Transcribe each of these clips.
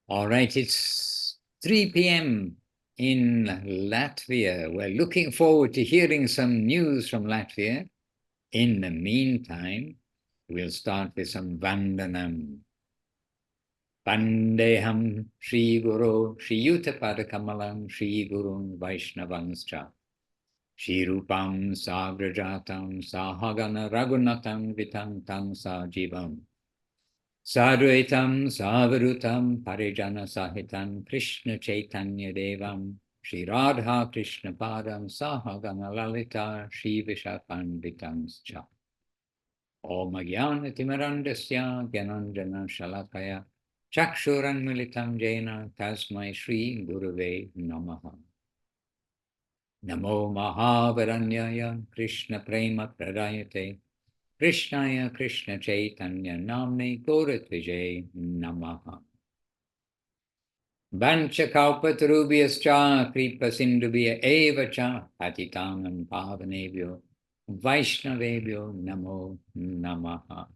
All right, it's 3 p.m. in Latvia. We're looking forward to hearing some news from Latvia. In the meantime, we'll start with some Vandanam. Vandeham Shri Guru Shri Yutapada Kamalam Shri Gurun Vaishnavanscha Shri Rupam Sagrajatam Sahagana Ragunatam Vitam Tam Sajivam Sadvaitam Savarutam Parijana Sahitam Krishna Chaitanya Devam Shri Radha Krishna Padam Sahagana Lalita Shri Vishapanditam Cha Om Jnana Timarandasya Gyananjana Shalakaya Chakshuran Militam Jena Tasmai Shri Gurave Namaha Namo Mahavaranyaya Krishna Prema Pradayate Krishnaya Krishna Chaitanya Namne Gauratvijay Namaha Vancha Kalpatarubhyascha Kripa Sindhubhya Eva Cha Patitanam Pavanebhyo Vaishnavebhyo Namo Namaha.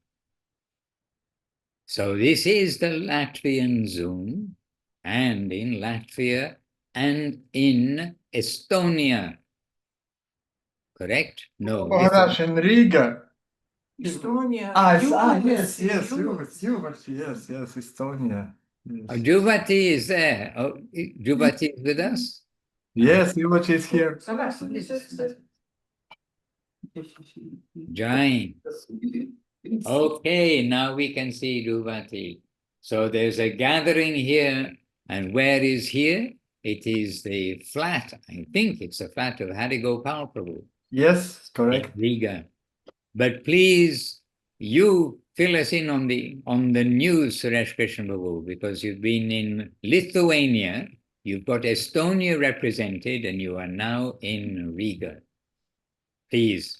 So this is the Latvian Zoom, and in Latvia and in Estonia. Correct? No. Maharaj in Riga. Estonia. Yes, Estonia. Yes. Juvati is there. Oh, Juvati is with us? Yes, Juvati is here. Jain. Okay, now we can see Juvati. So there's a gathering here, and where is here? It is the flat, I think it's the flat of Harigopal Prabhu. Yes, correct. In Riga. But please, you fill us in on the news, Suresh Krishna Babu, because you've been in Lithuania, you've got Estonia represented, and you are now in Riga. Please,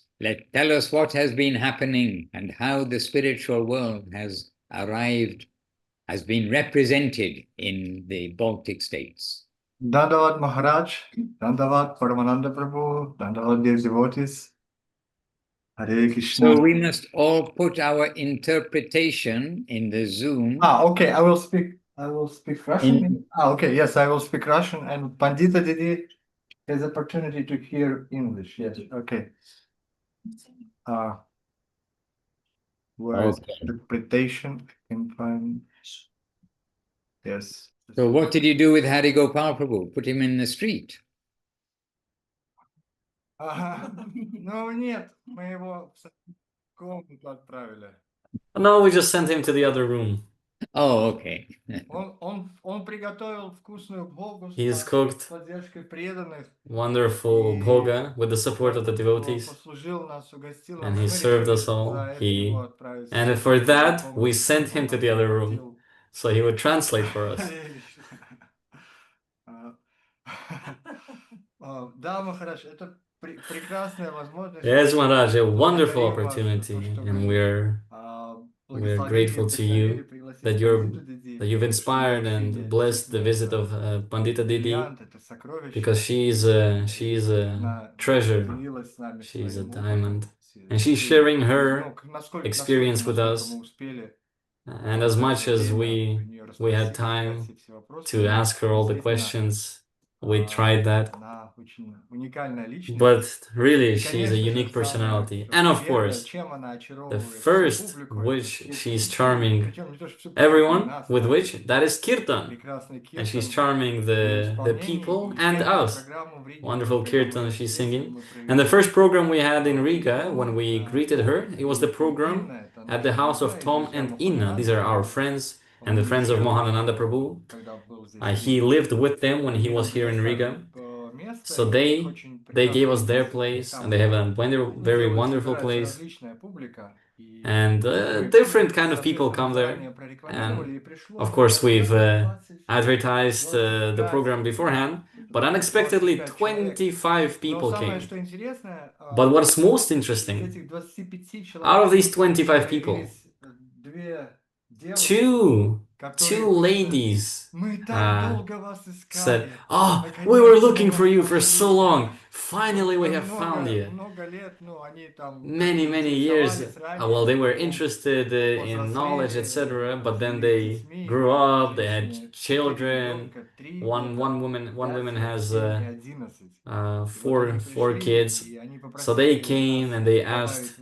tell us what has been happening and how the spiritual world has been represented in the Baltic states. Dandavat Maharaj, Dandavat Paramananda Prabhu, Dandavat dear devotees. Hare Krishna. So we must all put our interpretation in the Zoom. Okay, I will speak Russian. Okay, yes, I will speak Russian, and Pandita Didi has opportunity to hear English. Yes, okay. Where is interpretation? I can find. Yes. So what did you do with Harigopal Prabhu? Put him in the street? No, нет, мы его в комнату отправили. No, we just sent him to the other room. Oh, okay. Он приготовил вкусную бхогу He's cooked с поддержкой преданных. Wonderful bhoga with the support of the devotees, Послужил нас, угостил and нас. he served us all. And for that, we sent him to the other room, so he would translate for us. Да, Махарадж, это прекрасная возможность. Yes, Maharaj, a wonderful opportunity, and we're grateful to you that you've inspired and blessed the visit of Pandita Didi, because she's a treasure, she's a diamond, and she's sharing her experience with us. And as much as we had time to ask her all the questions, we tried that. But really, she's a unique personality. And of course, the first which she's charming everyone with which, that is Kirtan. And she's charming the people and us. Wonderful Kirtan she's singing. And the first program we had in Riga, when we greeted her, it was the program at the house of Tom and Inna. These are our friends and the friends of Mohanananda Prabhu. He lived with them when he was here in Riga. So they gave us their place, and they have a very wonderful place. And different kind of people come there. And of course, we've advertised the program beforehand, but unexpectedly 25 people came. But what's most interesting, out of these 25 people, two ladies said, "Oh, we were looking for you for so long. Finally, we have found you. Many years, well, they were interested in knowledge, etc. But then they grew up, they had children. One woman has four kids. So they came and they asked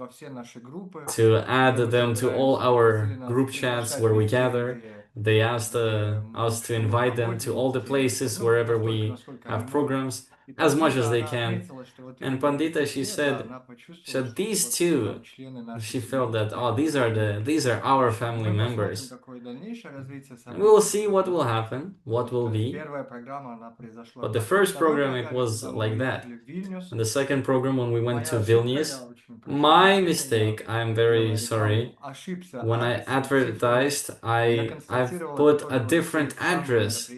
to add them to all our group chats where we gather. They asked us to invite them to all the places wherever we have programs as much as they can. And Pandita, she said these two, she felt that, oh, these are our family members. And we will see what will happen, what will be. But the first program, it was like that. And the second program, when we went to Vilnius, my mistake, I'm very sorry. When I advertised, I've put a different address.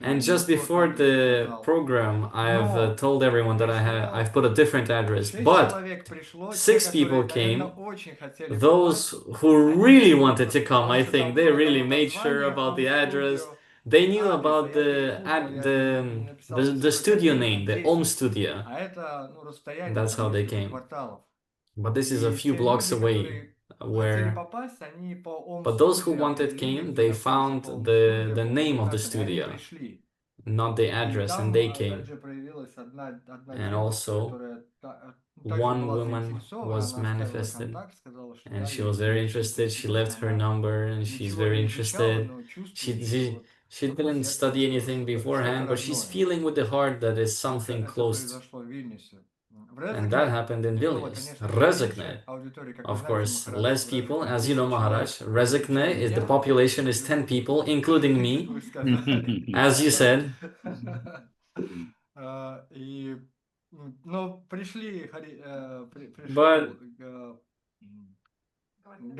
And just before the program, I've told everyone that I've put a different address. But 6 people came. Those who really wanted to come, I think they really made sure about the address. They knew about the studio name, the Om Studio. That's how they came. But this is a few blocks away where. But those who wanted came, they found the name of the studio, not the address, and they came. And also, one woman was manifested, and she was very interested. She left her number, and she's very interested. She didn't study anything beforehand, but she's feeling with the heart that is something close. And that happened in Vilnius. Rezekne, of course, less people. As you know, Maharaj, Rezekne is the population is 10 people, including me, as you said. But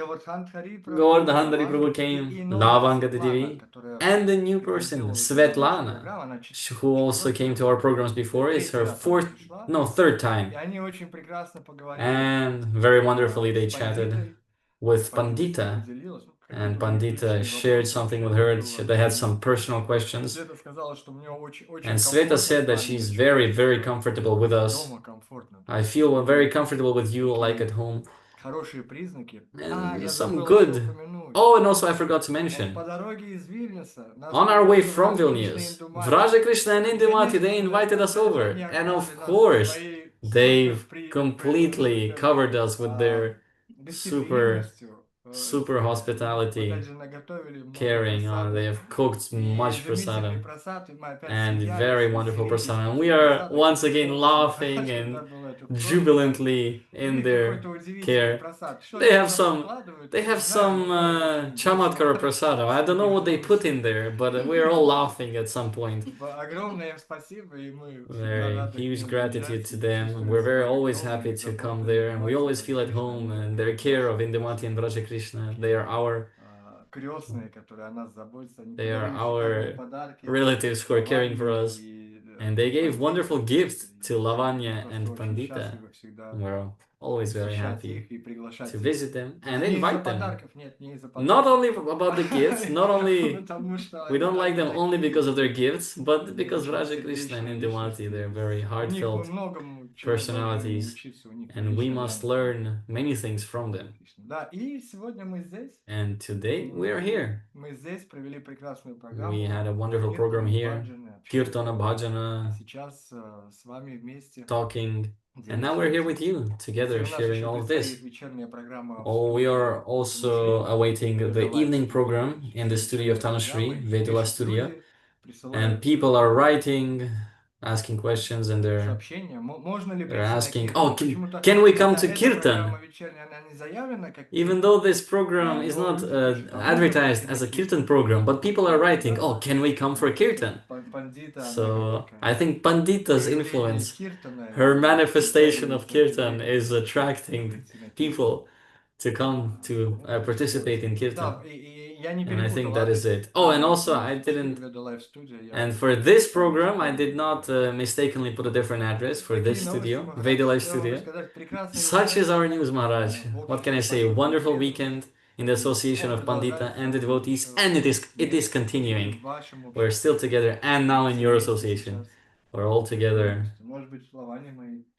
Govardhan Prabhu came, Lavanga Devi, and the new person, Svetlana, who also came to our programs before, is her third time. And very wonderfully they chatted with Pandita, and Pandita shared something with her. They had some personal questions. And Sveta said that she's very, very comfortable with us. I feel very comfortable with you, like at home. And some good. Oh, and also I forgot to mention, on our way from Vilnius, Vraja Krishna and Indumati, they invited us over. And of course, they've completely covered us with their super hospitality, caring. They have cooked much prasadam and very wonderful prasadam. We are once again laughing and jubilantly in their care. They have some chamatkar prasadam. I don't know what they put in there, but we are all laughing at some point. Very huge gratitude to them. We're always happy to come there, and we always feel at home. And their care of Indumati and Vraja Krishna, they are our relatives who are caring for us. And they gave wonderful gifts to Lavanya and Pandita. We're always very happy to visit them and invite them. Not only about the gifts, not only we don't like them only because of their gifts, but because Vraja Krishna and Indumati, they're very heartfelt personalities, and we must learn many things from them. And today we are here. We had a wonderful program here, Kirtana, Bhajana, talking, and now we're here with you together, sharing all of this. Oh, we are also awaiting the evening program in the studio of Tanushree, Vedula Studio, and people are writing, asking questions, and they're asking, oh, can we come to Kirtan? Even though this program is not advertised as a Kirtan program, but people are writing, oh, can we come for Kirtan? So I think Pandita's influence, her manifestation of Kirtan, is attracting people to come to participate in Kirtan. And I think that is it. Oh, and also and for this program, I did not mistakenly put a different address for this studio, Vedalife Studio. Such is our news, Maharaj. What can I say? Wonderful weekend in the association of Pandita and the devotees, and it is continuing. We're still together, and now in your association. We're all together. Maybe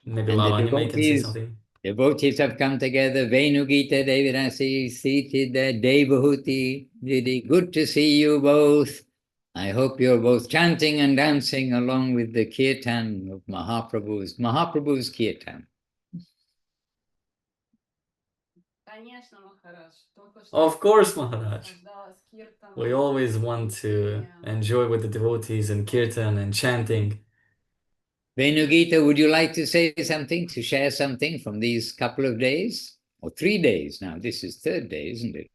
And the Lavanya can say something. devotees have come together. Venugita, Devirasi, Sitida, Devahuti, Didi. Good to see you both. I hope you're both chanting and dancing along with the kirtan of Mahaprabhu's kirtan. Of course, Maharaj. We always want to enjoy with the devotees and kirtan and chanting. Venugita, would you like to say something, to share something from these couple of days? Or 3 days now? This is third day, isn't it?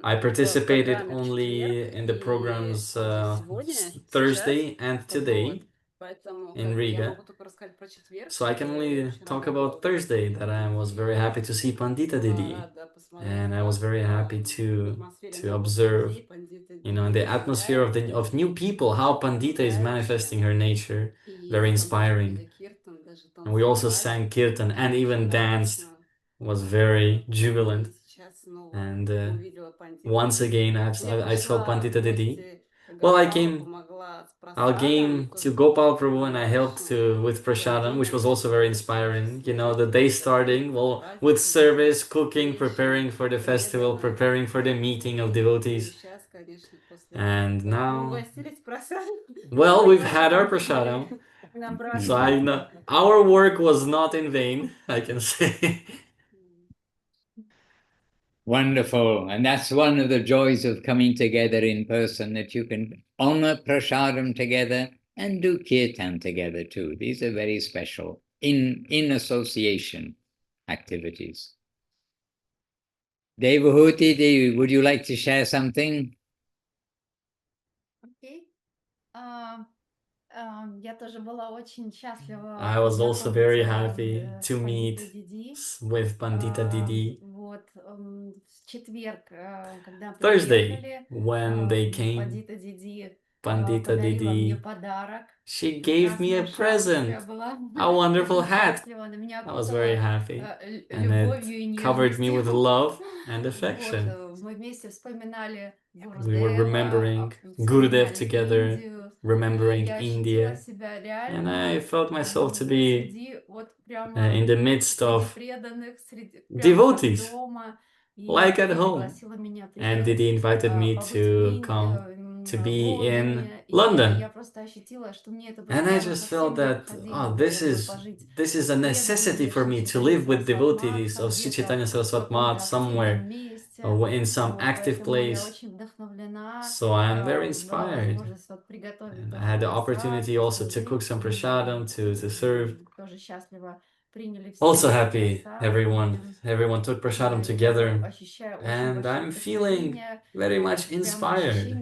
I participated only in the programs Thursday and today in Riga. So I can only talk about Thursday, that I was very happy to see Pandita Didi. And I was very happy to observe, in the atmosphere of new people, how Pandita is manifesting her nature. Very inspiring. And we also sang kirtan and even danced. Was very jubilant. And once again, I saw Pandita Didi. Well, I came to Gopal Prabhu and I helped with Prasadam, which was also very inspiring. The day starting, well, with service, cooking, preparing for the festival, preparing for the meeting of devotees. And now, well, we've had our Prasadam. So I know our work was not in vain, I can say. Wonderful. And that's one of the joys of coming together in person, that you can honor prasadam together and do kirtan together too. These are very special in association activities. Devahuti, Devi, would you like to share something? Okay. I was also very happy to meet with Pandita Didi. Thursday, when they came, Pandita Didi, she gave me a present, a wonderful hat. I was very happy, and it covered me with love and affection. We were remembering Gurudev together, remembering India, and I felt myself to be in the midst of devotees, like at home. And Didi invited me to come to be in London. And I just felt that, this is a necessity for me to live with devotees of Sri Chaitanya Saraswat Math somewhere, or in some active place. So I'm very inspired. And I had the opportunity also to cook some prasadam, to serve. Also happy everyone took prasadam together, and I'm feeling very much inspired.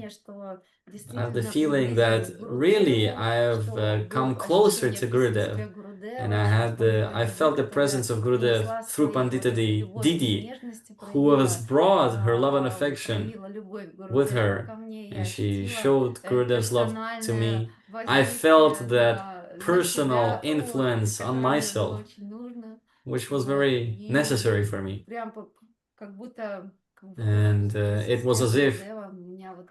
I have the feeling that really I have come closer to Gurudev, and I felt the presence of Gurudev through Pandita Didi, who has brought her love and affection with her, and she showed Gurudev's love to me. I felt that personal influence on myself, which was very necessary for me. And it was as if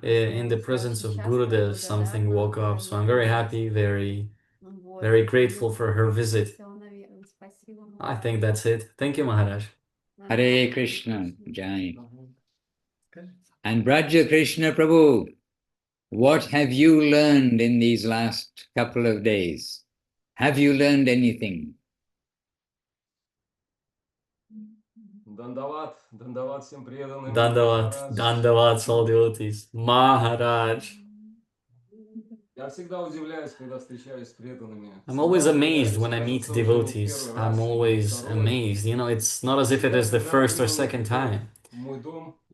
in the presence of Gurudev something woke up. So I'm very happy, very, very grateful for her visit. I think that's it. Thank you, Maharaj. Hare Krishna, Jai. And Braja Krishna Prabhu, what have you learned in these last couple of days? Have you learned anything? Dandavat, Dandavat всем преданным. Dandavat all devotees. Maharaj. Я всегда удивляюсь, когда встречаюсь с преданными. I'm always amazed when I meet devotees. I'm always amazed. It's not as if it is the first or second time.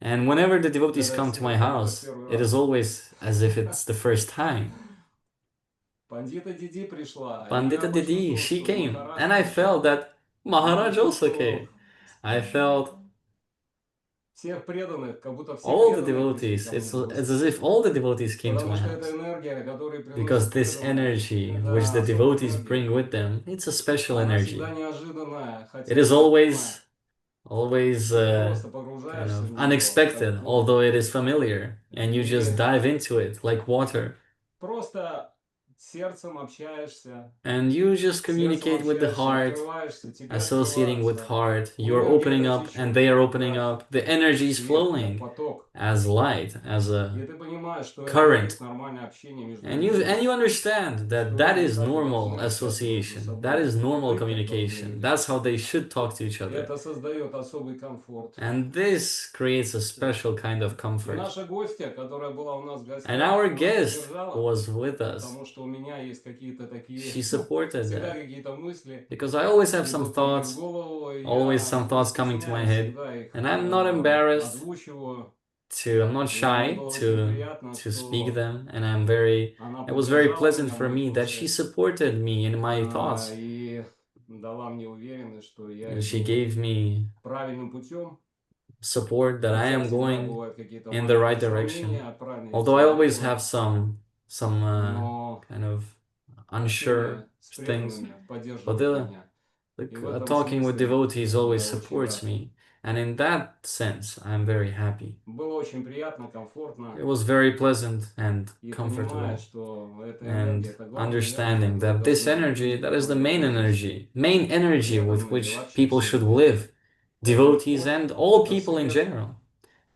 And whenever the devotees come to my house, it is always as if it's the first time. Pandita Didi, she came. And I felt that Maharaj also came. I felt all the devotees. It's as if all the devotees came to my house. Because this energy which the devotees bring with them, it's a special energy. It is always always Просто kind погружаешься в of него, unexpected, как although it is familiar, and you just dive into it like water. просто сердцем общаешься, And you just сердцем communicate with the общаешься, heart, открываешься, тебе associating with открываются. heart. У You're меня opening энергия up and течет, they are opening как up. The energy is свет, как flowing поток. as light, as И a ты понимаешь, что это current. есть нормальное общение между And людьми, you understand that что that люди is так и normal должны общаться между association. That собой. is normal Быть как communication. должны. That's how they should talk to each И other. это создает особый комфорт. And this creates a special kind of И comfort. наша гостья, которая была у нас в гостях, And our она guest поддержала, was with us. потому что у меня есть какие-то такие, She supported всегда that. какие-то мысли Because I always have some идут ко мне в thoughts, голову, и always я some не thoughts coming to my стесняюсь, head. всегда их And I'm not embarrassed озвучиваю. I'm not И мне shy было очень приятно, to speak что them. And она it was very поддержала pleasant меня в for моих me that she мыслях, supported me in my thoughts. и дала мне уверенность, что я And she иду gave me правильным путем. support that I Хотя am всегда going бывают какие-то in the right маленькие direction. сомнения, правильно Although I идти или always нет. have some Но kind of unsure общение с things, преданными but поддерживает меня. И в этом talking with смысле devotees always я очень supports рад. me. And in that sense, I'm very happy. Было очень приятно, комфортно. It was very pleasant and И comfortable. понимая, что эта And энергия, это главная understanding энергия, that которой this должны energy, люди that is the main руководствоваться. energy with Преданные и which вообще people все should люди. live, Это devotees любовь, and all это people in свет, general.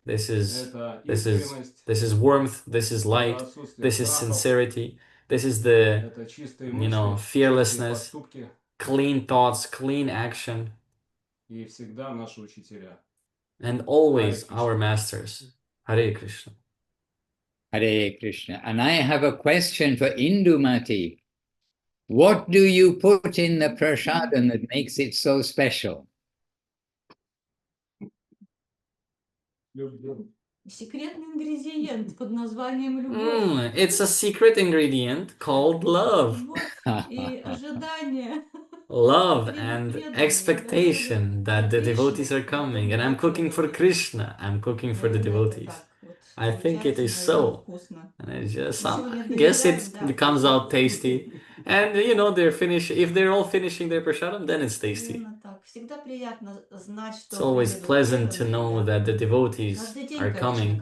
This is это this is искренность, this is warmth, this is это light, отсутствие this is страхов, sincerity, this is the это чистые мысли, чистые fearlessness, поступки clean thoughts, clean action, и всегда наши учителя. and Харе always Кришна. our masters. Hare Krishna. Hare Krishna. And I have a question for Indumati. What do you put in the prasadam that makes it so special? Секретный ингредиент под названием любовь. It's a secret ingredient called love. Любовь и ожидание. Love and expectation that the devotees are coming. And I'm cooking for Krishna. I'm cooking for the devotees. I think it is so. And it's just, I guess it comes out tasty. And if they're all finishing their prasadam, then it's tasty. It's always pleasant to know that the devotees are coming.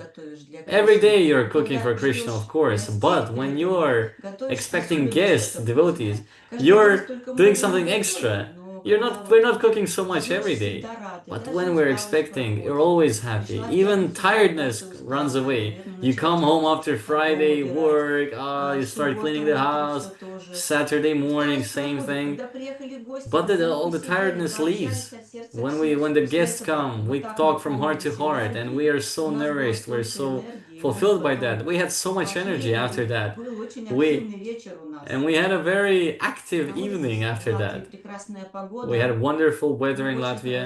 Every day you're cooking for Krishna, of course, but when you are expecting guests, devotees, you're doing something extra. We're not cooking so much every day. But when we're expecting, you're always happy. Even tiredness runs away. You come home after Friday work, you start cleaning the house. Saturday morning, same thing. But all the tiredness leaves. When the guests come, we talk from heart to heart, and we are so nourished. We're so fulfilled by that. We had so much energy after that. We had a very active evening after that. We had wonderful weather in Latvia,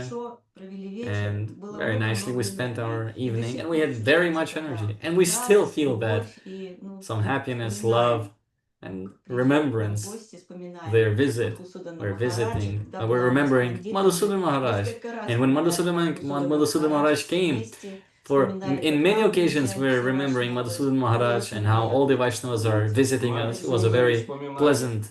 and very nicely we spent our evening, and we had very much energy. And we still feel that some happiness, love, and remembrance. Their visit, we're visiting, we're remembering Madhusudan Maharaj. And when Madhusudan Maharaj came, in many occasions we're remembering Madhusudan Maharaj and how all the Vaishnavas are visiting us. It was a very pleasant.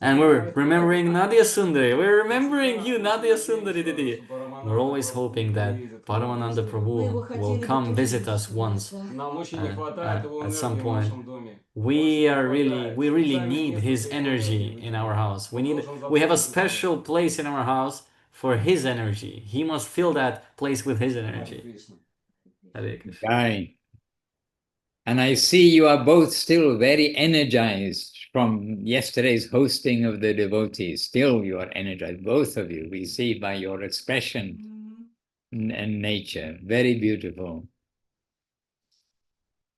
And we're remembering Nadia Sundari. We're remembering you, Nadia Sundari Didi. We're always hoping that Paramananda Prabhu will come visit us once at some point. We really need his energy in our house. We have a special place in our house for his energy. He must fill that place with his energy. Hare Krishna. Right. And I see you are both still very energized from yesterday's hosting of the devotees. Still you are energized, both of you. We see by your expression and nature. Very beautiful.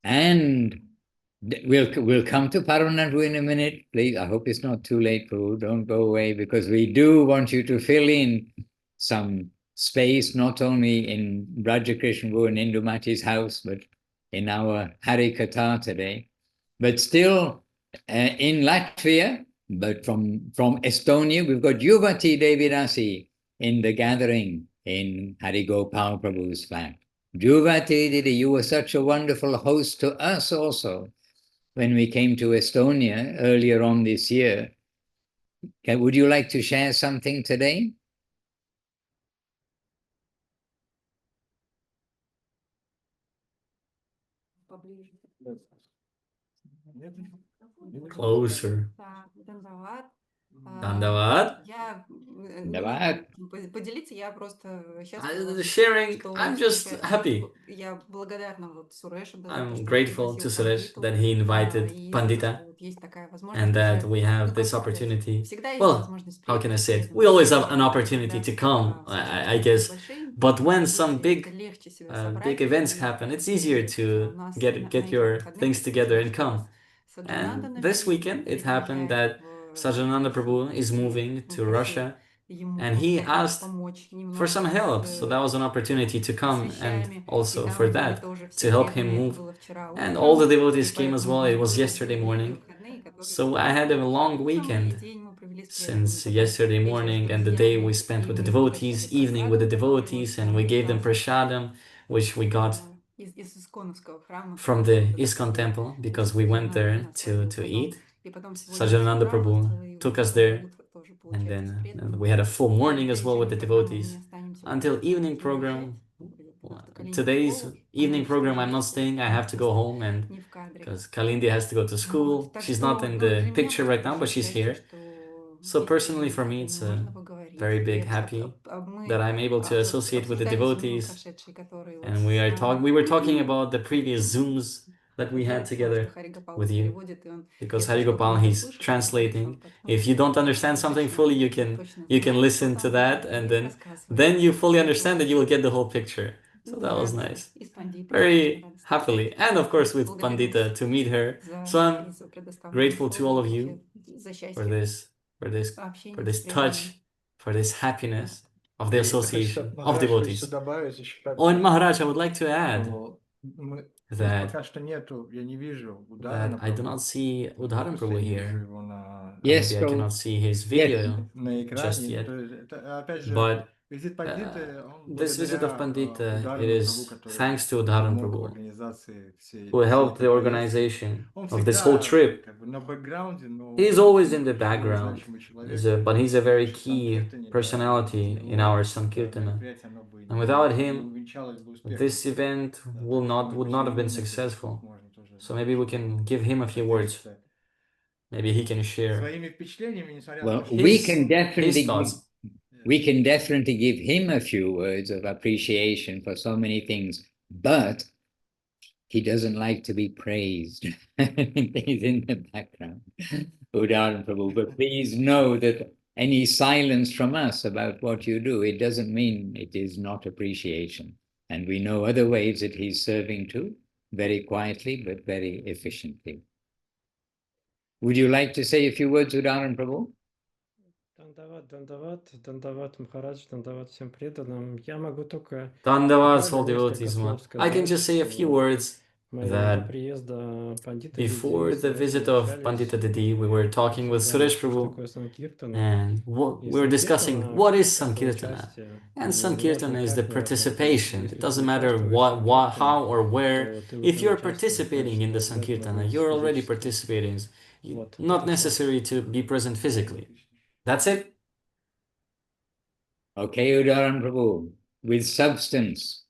And we'll come to Paranadhu in a minute, please. I hope it's not too late, Prabhu. Don't go away, because we do want you to fill in some space, not only in Rajakrishna and Indumati's house, but in our Hari Katha today. But still in Latvia, but from Estonia, we've got Yuvati Devi Dasi in the gathering in Hari Gopal Prabhu's flat. Yuvati Didi, you were such a wonderful host to us also when we came to Estonia earlier on this year. Would you like to share something today? Closer. Dandavat. Давай. Sharing, I'm just happy. I'm grateful to Suresh that he invited Pandita and that we have this opportunity. Well, how can I say it? We always have an opportunity to come, I guess. But when some big events happen, it's easier to get your things together and come. And this weekend, it happened that Sajananda Prabhu is moving to Russia, and he asked for some help. So that was an opportunity to come, and also for that, to help him move. And all the devotees came as well. It was yesterday morning. So I had a long weekend since yesterday morning, and the day we spent with the devotees, evening with the devotees, and we gave them prasadam, which we got from the ISKCON temple because we went there to eat. Sajananda Prabhu took us there, and then we had a full morning as well with the devotees until evening program. Today's evening program, I'm not staying. I have to go home, and because Kalindi has to go to school. She's not in the picture right now, but she's here. So personally, for me, it's a very big happy that I'm able to associate with the devotees. And we were talking about the previous Zooms that we had together with you, because Harigopal, he's translating. If you don't understand something fully, you can listen to that, and then you fully understand that you will get the whole picture. So that was nice. Very happily. And of course with Pandita to meet her. So I'm grateful to all of you for this touch, for this happiness of the association of devotees. Oh, and Maharaj, I would like to add that I do not see Udharan Prabhu here. Yes, Maybe I cannot see his video just yet. But this visit of Pandita, it is thanks to Udharan Prabhu, who helped the organization of this whole trip. He's always in the background, but he's a very key personality in our Sankirtana. And without him, this event would not have been successful. So maybe we can give him a few words. Maybe he can share. Well, thoughts. We can definitely give him a few words of appreciation for so many things, but he doesn't like to be praised. He's in the background. Udharan Prabhu. But please know that any silence from us about what you do, it doesn't mean it is not appreciation. And we know other ways that he's serving too, very quietly, but very efficiently. Would you like to say a few words, Udharan Prabhu? Dandavat, Maharaj, Dandavat всем преданным. Я могу только Dandavat all devotees. I can just say a few words that before the visit of Pandita Devi, we were talking with Suresh Prabhu, and we were discussing what is Sankirtana. And Sankirtana is the participation. It doesn't matter what, how, or where. If you're participating in the Sankirtana, you're already participating. Not necessary to be present physically. That's it. Okay, Udharan Prabhu, with substance,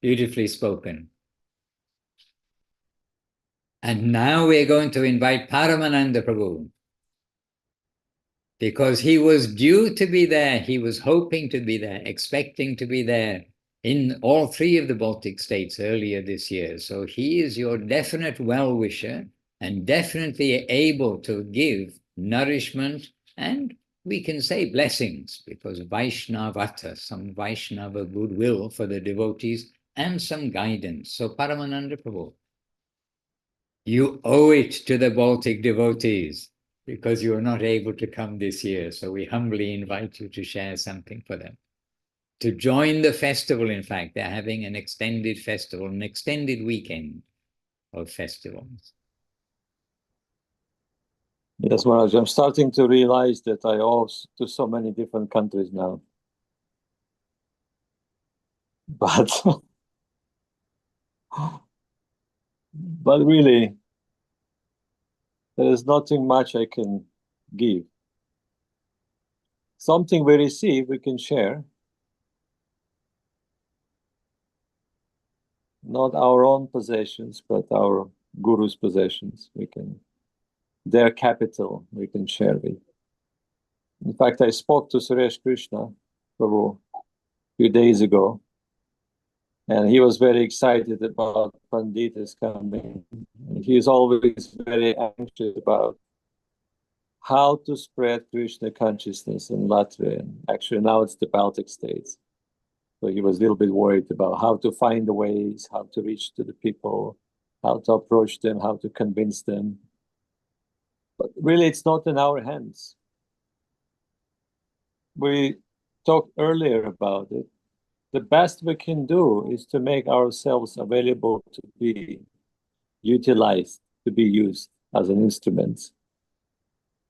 beautifully spoken. And now we're going to invite Paramananda Prabhu, because he was due to be there. He was hoping to be there, expecting to be there in all three of the Baltic states earlier this year. So he is your definite well-wisher and definitely able to give nourishment and we can say blessings, because Vaishnavata, some Vaishnava goodwill for the devotees and some guidance. So Paramananda Prabhu, you owe it to the Baltic devotees because you are not able to come this year. So we humbly invite you to share something for them. To join the festival, in fact, they're having an extended festival, an extended weekend of festivals. Yes, Maharaj, I'm starting to realize that I owe to so many different countries now. But, but really, there is nothing much I can give. Something we receive, we can share. not our own possessions, but our guru's possessions. Their capital, we can share with. In fact, I spoke to Suresh Krishna Prabhu a few days ago, and he was very excited about Pandita's coming. And he is always very anxious about how to spread Krishna consciousness in Latvia. And actually, now it's the Baltic states. So he was a little bit worried about how to find the ways, how to reach to the people, how to approach them, how to convince them. But really, it's not in our hands. We talked earlier about it. The best we can do is to make ourselves available to be utilized, to be used as an instrument.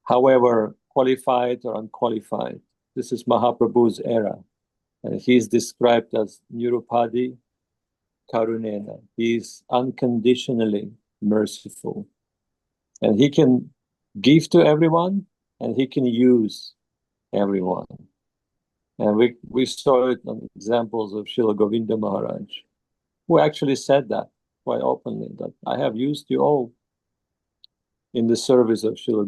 However qualified or unqualified, this is Mahaprabhu's era. And he's described as Nirupadi Karunena. He's unconditionally merciful. And he can give to everyone, and he can use everyone. And we saw it on examples of Srila Govinda Maharaj, who actually said that quite openly, that I have used you all in the service of Srila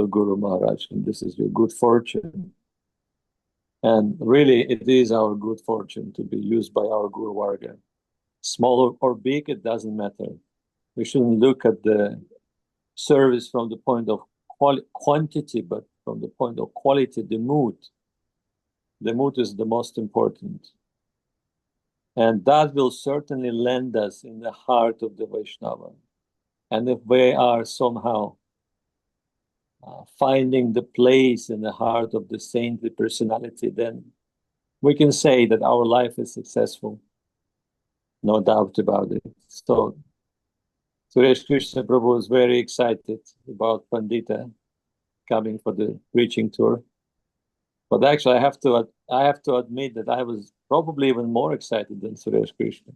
Guru Maharaj, and this is your good fortune. And really, it is our good fortune to be used by our Guru Varga. Small or big, it doesn't matter. We shouldn't look at the service from the point of quantity, but from the point of quality, the mood. The mood is the most important. And that will certainly land us in the heart of the Vaishnava. And if we are somehow finding the place in the heart of the saintly personality, then we can say that our life is successful. No doubt about it. So Suresh Krishna Prabhu was very excited about Pandita coming for the preaching tour. But actually, I have to admit that I was probably even more excited than Suresh Krishna.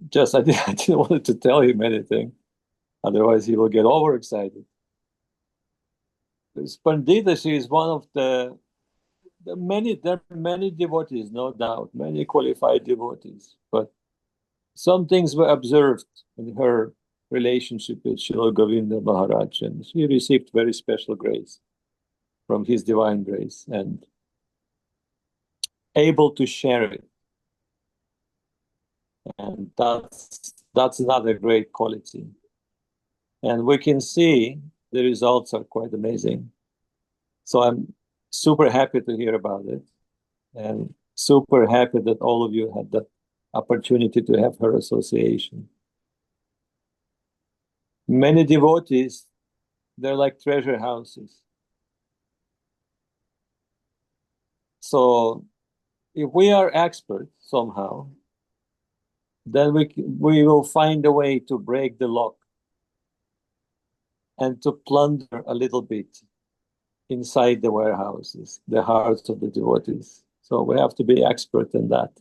Just I didn't want to tell him anything, otherwise he will get overexcited. Because Pandita, she is one of there are many devotees, no doubt, many qualified devotees. But some things were observed in her relationship with Srila Govinda Maharaj, and she received very special grace from his divine grace and able to share it. And that's another great quality. And we can see the results are quite amazing. So I'm super happy to hear about it, and super happy that all of you had the opportunity to have her association. Many devotees, they're like treasure houses. So if we are experts somehow, then we will find a way to break the lock and to plunder a little bit inside the warehouses, the hearts of the devotees. So we have to be expert in that.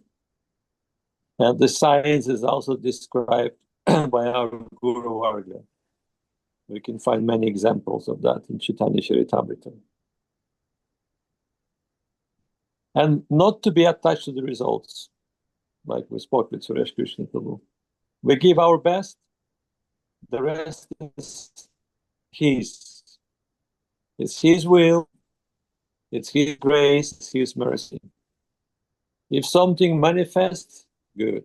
And the science is also described by our Guru Varga. We can find many examples of that in Chaitanya Charitamrita. And not to be attached to the results, like we spoke with Suresh Krishna Prabhu. We give our best, the rest is his. It's his will, it's his grace, it's his mercy. If something manifests, good.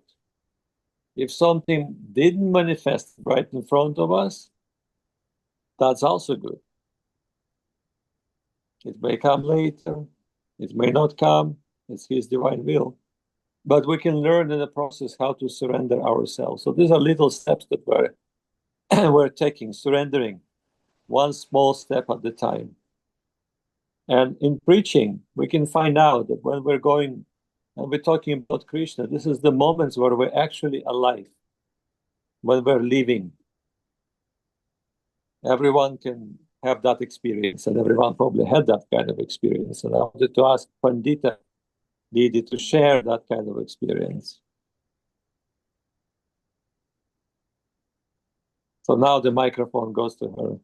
If something didn't manifest right in front of us, that's also good. It may come later, it may not come, it's his divine will. But we can learn in the process how to surrender ourselves. So these are little steps that we're taking, surrendering one small step at a time. And in preaching, we can find out that when we're going and we're talking about Krishna, this is the moments where we're actually alive, when we're living. Everyone can have that experience, and everyone probably had that kind of experience. And I wanted to ask Pandita Didi to share that kind of experience. So now the microphone goes to her.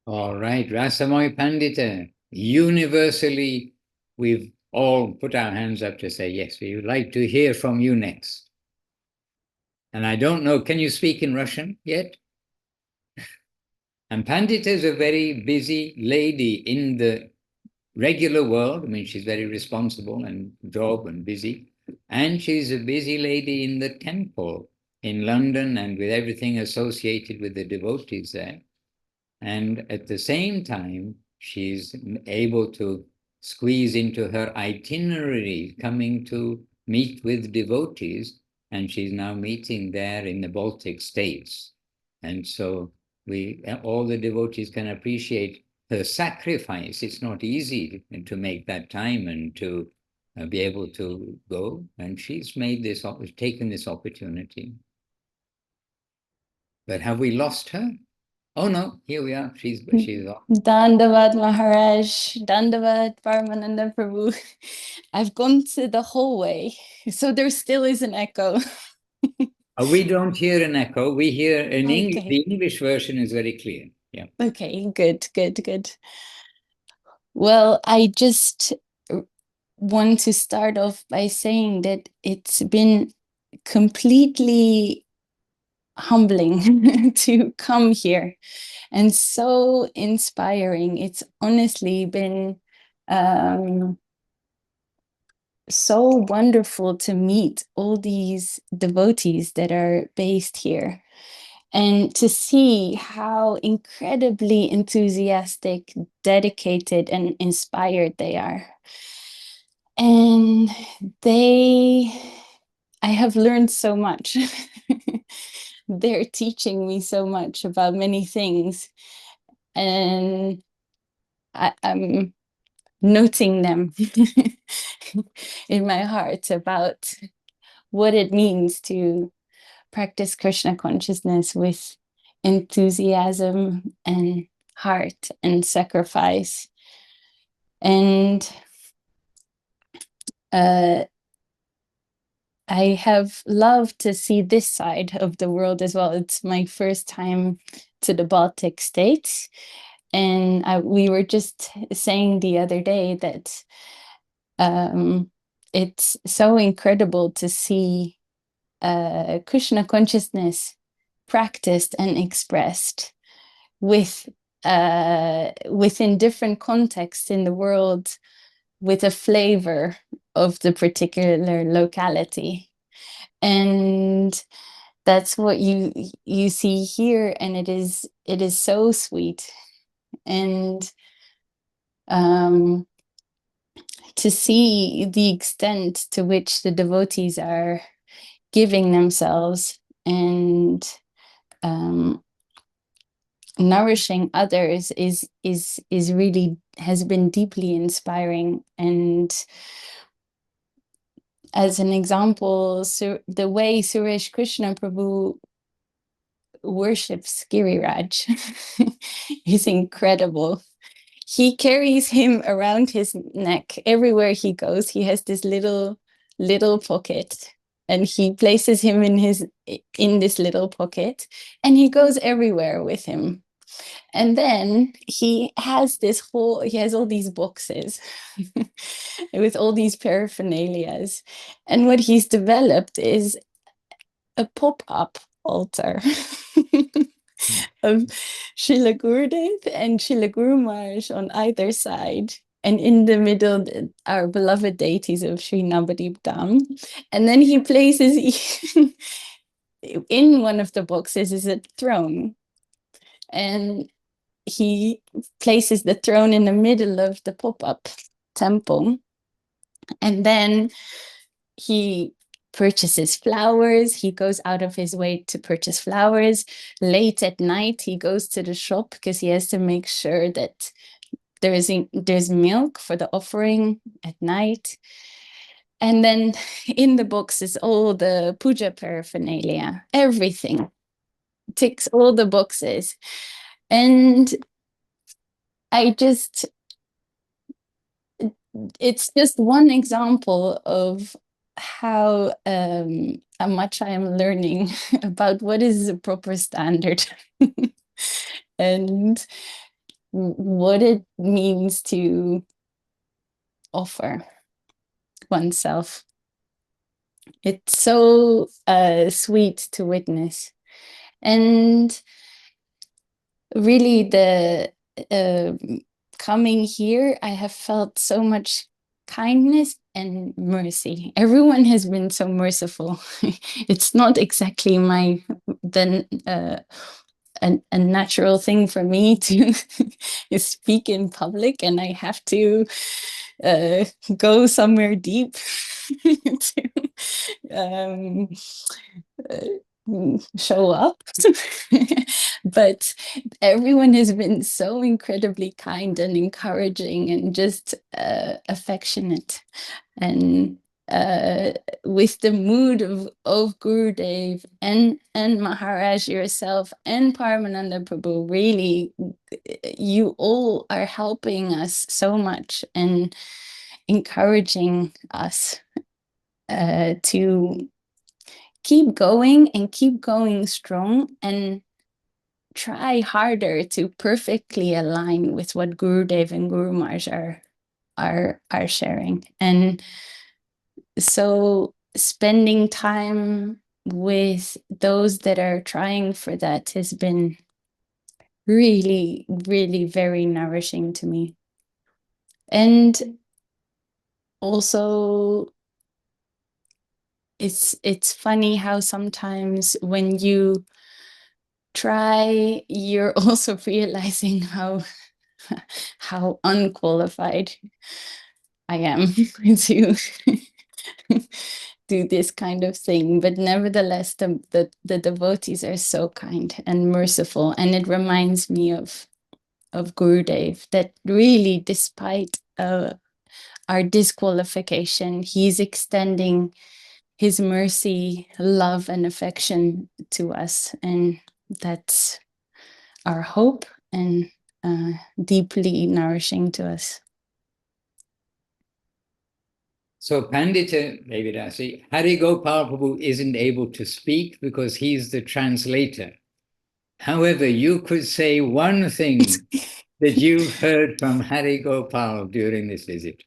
All right, Rasamoy Pandita, universally we've all put our hands up to say, yes, we would like to hear from you next. And I don't know, can you speak in Russian yet? And Pandita is a very busy lady in the regular world. I mean, she's very responsible and job and busy. And she's a busy lady in the temple in London and with everything associated with the devotees there. And at the same time, she's able to squeeze into her itinerary coming to meet with devotees. And she's now meeting there in the Baltic states. And so all the devotees can appreciate her sacrifice. It's not easy to make that time and to be able to go. And she's taken this opportunity. But have we lost her? Oh no, here we are. She's off. Dandavad Maharaj, Dandavad Paramananda Prabhu. I've gone to the whole way, so there still is an echo. We don't hear an echo. We hear an English. Okay. The English version is very clear. Yeah. Okay, good. Well, I just want to start off by saying that it's been completely humbling to come here and so inspiring. It's honestly been so wonderful to meet all these devotees that are based here and to see how incredibly enthusiastic, dedicated, and inspired they are. And I have learned so much. They're teaching me so much about many things. And I'm noting them in my heart about what it means to practice Krishna consciousness with enthusiasm and heart and sacrifice. And I have loved to see this side of the world as well. It's my first time to the Baltic states. And we were just saying the other day that it's so incredible to see Krishna consciousness practiced and expressed within different contexts in the world with a flavor of the particular locality. And that's what you see here, and it is so sweet. And to see the extent to which the devotees are giving themselves and nourishing others is really has been deeply inspiring. And as an example, the way Suresh Krishna Prabhu worships Giriraj is incredible. He carries him around his neck everywhere he goes. He has this little pocket, and he places him in this little pocket, and he goes everywhere with him. And then he has all these boxes with all these paraphernalias. And what he's developed is a pop-up altar of Srila Gurudev and Srila Guru Maharaj on either side. And in the middle, our beloved deities of Sri Navadip Dham. And then he places in one of the boxes is a throne. And he places the throne in the middle of the pop-up temple. And then he purchases flowers. He goes out of his way to purchase flowers. Late at night, he goes to the shop because he has to make sure that there's milk for the offering at night. And then in the box is all the puja paraphernalia, everything ticks all the boxes. And it's just one example of how much I am learning about what is a proper standard and what it means to offer. oneself. It's so sweet to witness. And really, the coming here, I have felt so much kindness and mercy. Everyone has been so merciful. It's not exactly a natural thing for me to speak in public, and I have to go somewhere deep to show up. But everyone has been so incredibly kind and encouraging and just affectionate. And with the mood of Gurudev and Maharaj yourself and Paramananda Prabhu, really, you all are helping us so much and encouraging us to keep going and keep going strong and try harder to perfectly align with what Gurudev and Guru Maharaj are sharing. And so spending time with those that are trying for that has been really, really very nourishing to me. And also, it's funny how sometimes when you try, you're also realizing how unqualified I am to do this kind of thing. But nevertheless, the devotees are so kind and merciful. And it reminds me of Gurudev, that really, despite our disqualification, he's extending his mercy, love, and affection to us. And that's our hope and deeply nourishing to us. So Pandita, Devi Dasi, Hari Gopal Prabhu isn't able to speak because he's the translator. However, you could say one thing that you've heard from Hari Gopal during this visit.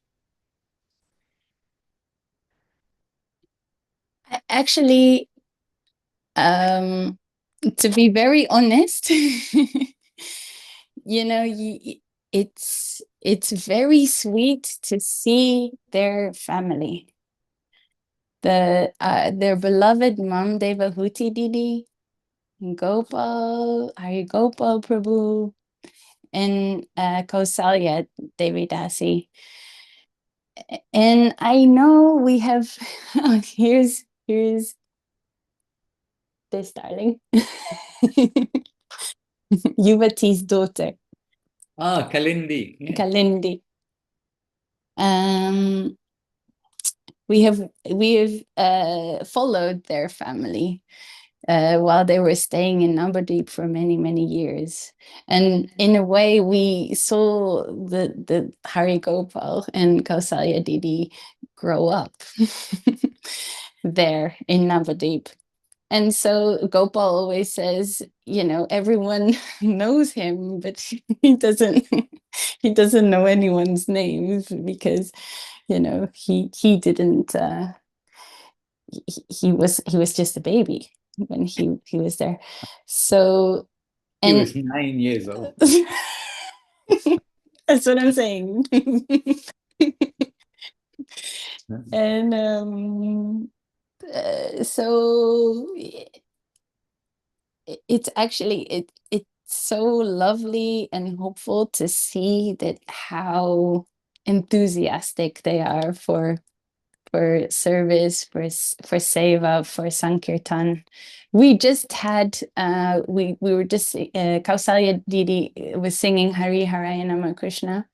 Actually, to be very honest, it's very sweet to see their family. Their beloved mom, Devahuti Didi, Gopal, Hari Gopal Prabhu, and Kausalya Devi Dasi. And I know we have, here's this darling, Yuvati's daughter. Kalindi. Yeah. Kalindi. We have followed their family while they were staying in Navadvip for many, many years. And in a way, we saw the Hari Gopal and Kausalya Didi grow up there in Navadvip. And so Gopal always says, everyone knows him, but he doesn't know anyone's names because, he didn't, he was just a baby when he was there. So, and he was 9 years old. That's what I'm saying. And so it's actually it's so lovely and hopeful to see that how enthusiastic they are for service, for seva, for sankirtan. We just had we were just Kausalya Didi was singing Hari Harayanama Krishna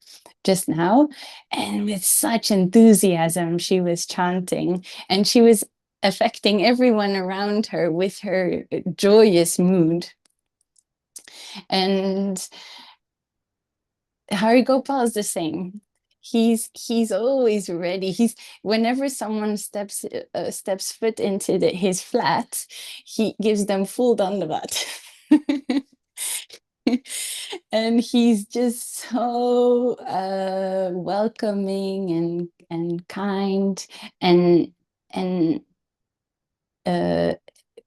just now, and with such enthusiasm she was chanting, and she was affecting everyone around her with her joyous mood. And Hari Gopal is the same. He's always ready. Whenever someone steps foot into his flat, he gives them full dandavat. And he's just so welcoming and kind and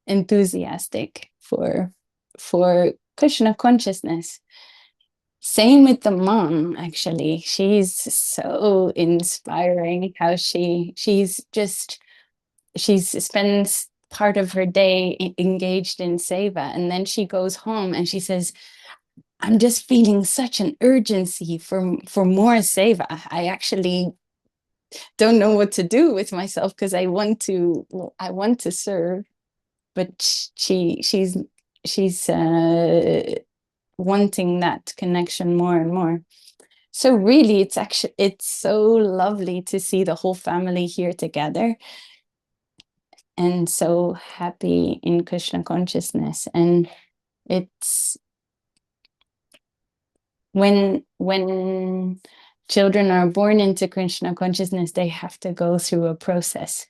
enthusiastic for Krishna consciousness. Same with the mom, actually. She's so inspiring how she spends part of her day engaged in seva, and then she goes home and she says, I'm just feeling such an urgency for more seva. I actually don't know what to do with myself because I want to serve, but she's wanting that connection more and more. So really, it's so lovely to see the whole family here together and so happy in Krishna consciousness. And it's when children are born into Krishna consciousness, they have to go through a process,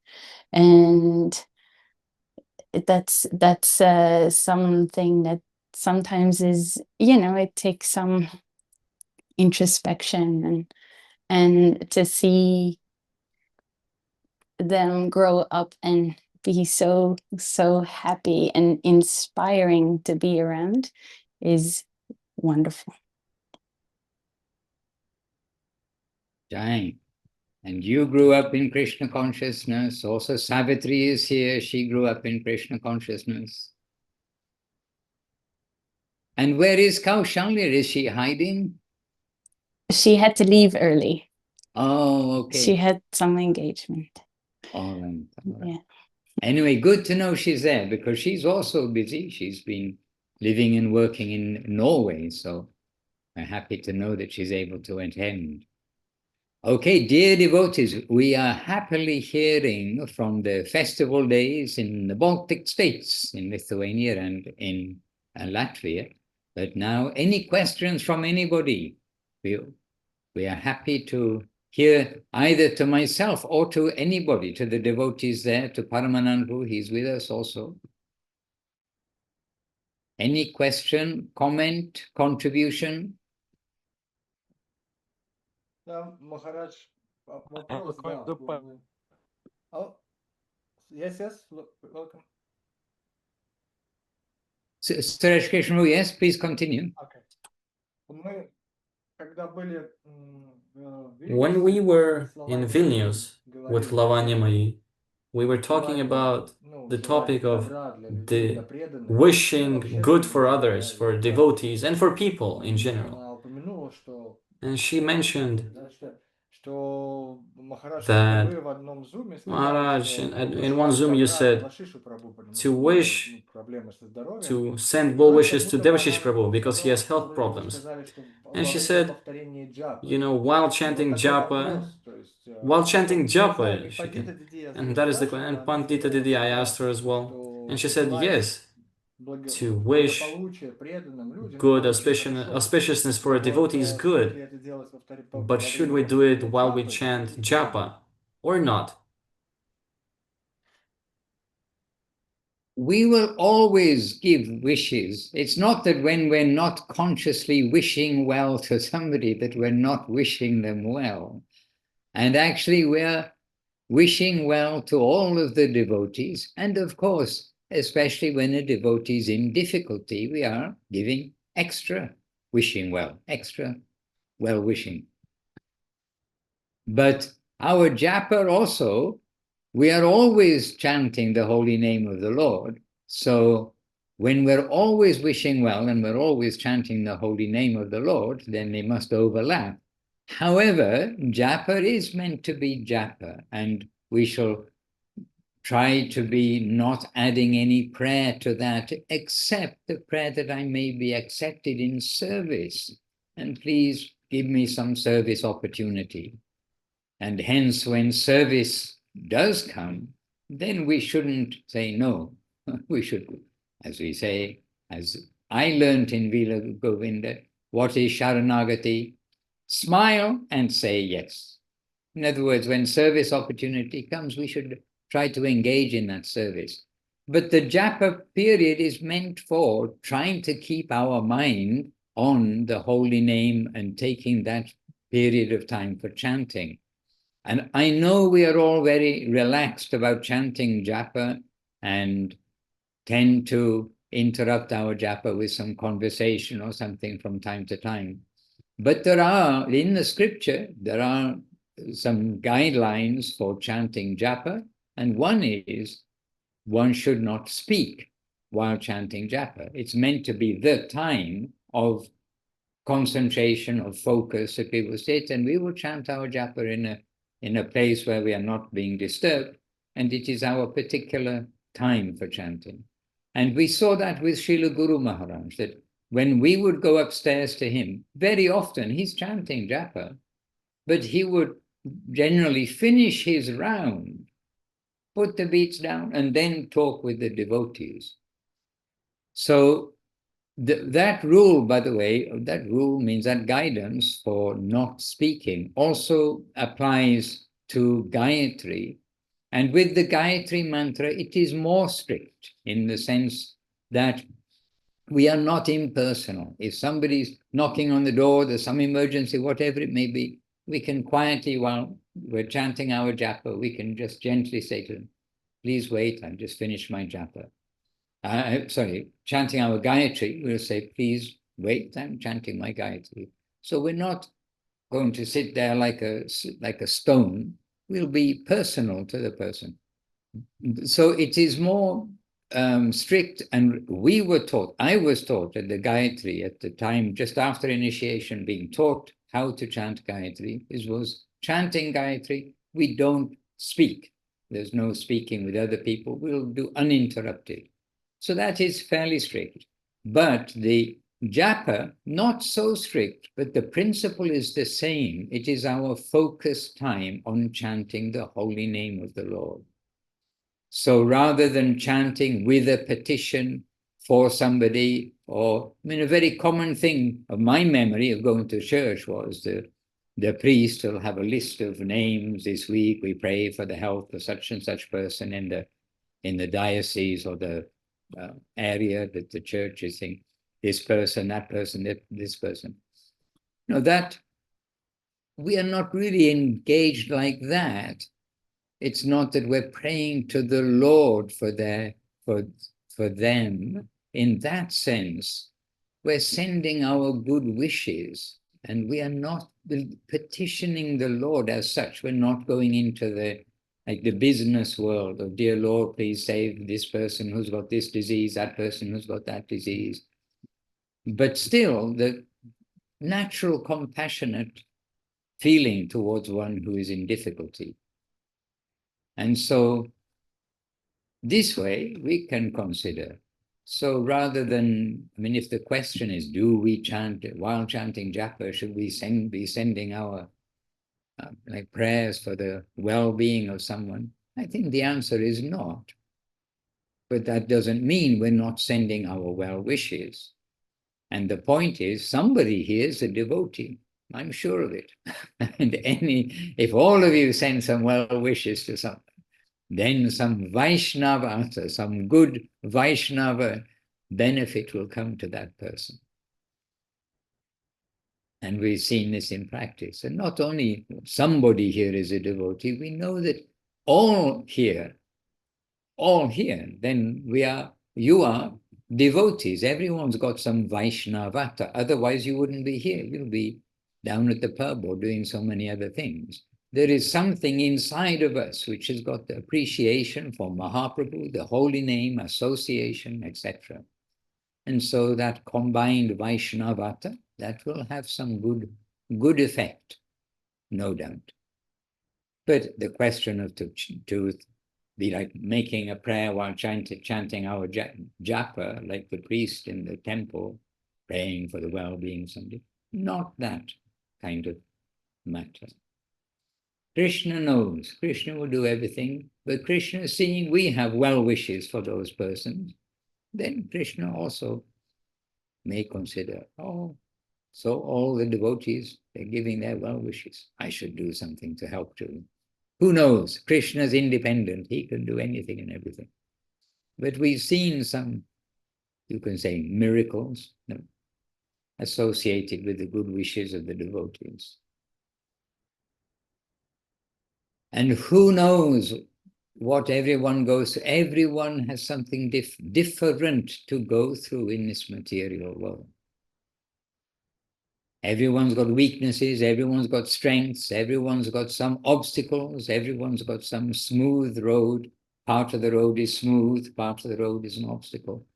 and that's something that sometimes is, it takes some introspection and to see them grow up and be so happy and inspiring to be around is wonderful. Jai. And you grew up in Krishna consciousness. Also, Savitri is here. She grew up in Krishna consciousness. And where is Kaushalya? Is she hiding? She had to leave early. Oh, okay. She had some engagement. All right. Yeah. Anyway, good to know she's there because she's also busy. She's been living and working in Norway. So I'm happy to know that she's able to attend. Okay, dear devotees, we are happily hearing from the festival days in the Baltic states, in Lithuania and in Latvia. But now, any questions from anybody? We are happy to hear either to myself or to anybody, to the devotees there, to Paramanandu, he's with us also. Any question, comment, contribution? Maharaj, вопрос, да. Oh, yes, welcome. Suresh Krishna, yes, please continue. Okay. When we were in Vilnius with Lavanyamai, we were talking about the topic of the wishing good for others, for devotees, and for people in general. And she mentioned that, Maharaj, in one Zoom you said to send well wishes to Devashish Prabhu because he has health problems. And she said, while chanting japa, she can. And that is the question. And Pandita Didi, I asked her as well. And she said, yes, to wish good auspiciousness for a devotee is good. But should we do it while we chant japa or not? We will always give wishes. It's not that when we're not consciously wishing well to somebody that we're not wishing them well. And actually we're wishing well to all of the devotees. And of course, especially when a devotee is in difficulty, we are giving extra wishing well, extra well-wishing. But our japa also, we are always chanting the holy name of the Lord. So when we're always wishing well and we're always chanting the holy name of the Lord, then they must overlap. However, japa is meant to be japa, and we shall try to be not adding any prayer to that, except the prayer that I may be accepted in service. And please give me some service opportunity. And hence, when service does come, then we shouldn't say no. We should, as we say, as I learned in Vila Govinda, what is Sharanagati? Smile and say yes. In other words, when service opportunity comes, we should try to engage in that service. But the japa period is meant for trying to keep our mind on the holy name and taking that period of time for chanting. And I know we are all very relaxed about chanting japa and tend to interrupt our japa with some conversation or something from time to time. But there are, in the scripture, there are some guidelines for chanting japa, and one is one should not speak while chanting japa. It's meant to be the time of concentration, of focus, that we will sit and we will chant our japa in a place where we are not being disturbed, and it is our particular time for chanting. And we saw that with Srila Guru Maharaj, that when we would go upstairs to him, very often he's chanting japa, but he would generally finish his round, put the beads down, and then talk with the devotees. So that rule, by the way, that rule means that guidance for not speaking also applies to Gayatri. And with the Gayatri mantra, it is more strict in the sense that we are not impersonal. If somebody's knocking on the door, there's some emergency, whatever it may be, we can quietly, while we're chanting our japa, we can just gently say to them, please wait, I've just finished my japa. Chanting our Gayatri, we'll say, please wait, I'm chanting my Gayatri. So we're not going to sit there like a stone. We'll be personal to the person. So it is more strict, and we were taught, I was taught at the Gayatri at the time, just after initiation, being taught how to chant Gayatri. It was chanting Gayatri, we don't speak. There's no speaking with other people. We'll do uninterrupted. So that is fairly strict. But the japa, not so strict, but the principle is the same. It is our focus time on chanting the holy name of the Lord. So rather than chanting with a petition for somebody, or, I mean, a very common thing of my memory of going to church was the priest will have a list of names. This week we pray for the health of such and such person in the diocese or the area that the church is in, this person, that person, this person. No, that we are not really engaged like that. It's not that we're praying to the Lord for them. In that sense, we're sending our good wishes, and we are not petitioning the Lord as such. We're not going into the business world of, dear Lord, please save this person who's got this disease, that person who's got that disease. But still, the natural compassionate feeling towards one who is in difficulty. And so this way we can consider. So rather than, I mean, if the question is, do we chant, while chanting japa, should we be sending our prayers for the well-being of someone? I think the answer is not. But that doesn't mean we're not sending our well wishes. And the point is, somebody here is a devotee. I'm sure of it. And if all of you send some well wishes to someone, then some Vaishnava, some good Vaishnava benefit will come to that person. And we've seen this in practice. And not only somebody here is a devotee, we know that all here, then you are devotees. Everyone's got some Vaishnavata. Otherwise you wouldn't be here. You'll be down at the pub or doing so many other things. There is something inside of us which has got the appreciation for Mahaprabhu, the holy name, association, etc. And so that combined Vaishnavata, that will have some good effect, no doubt. But the question of to be like making a prayer while chanting our japa, like the priest in the temple, praying for the well-being of somebody, not that kind of matter. Krishna knows, Krishna will do everything, but Krishna, seeing we have well wishes for those persons, then Krishna also may consider, oh, so all the devotees, they're giving their well wishes. I should do something to help too. Who knows? Krishna's independent. He can do anything and everything. But we've seen some, you can say, miracles. No. associated with the good wishes of the devotees. And who knows what everyone goes through? Everyone has something different to go through in this material world. Everyone's got weaknesses, everyone's got strengths, everyone's got some obstacles, everyone's got some smooth road. Part of the road is smooth, part of the road is an obstacle.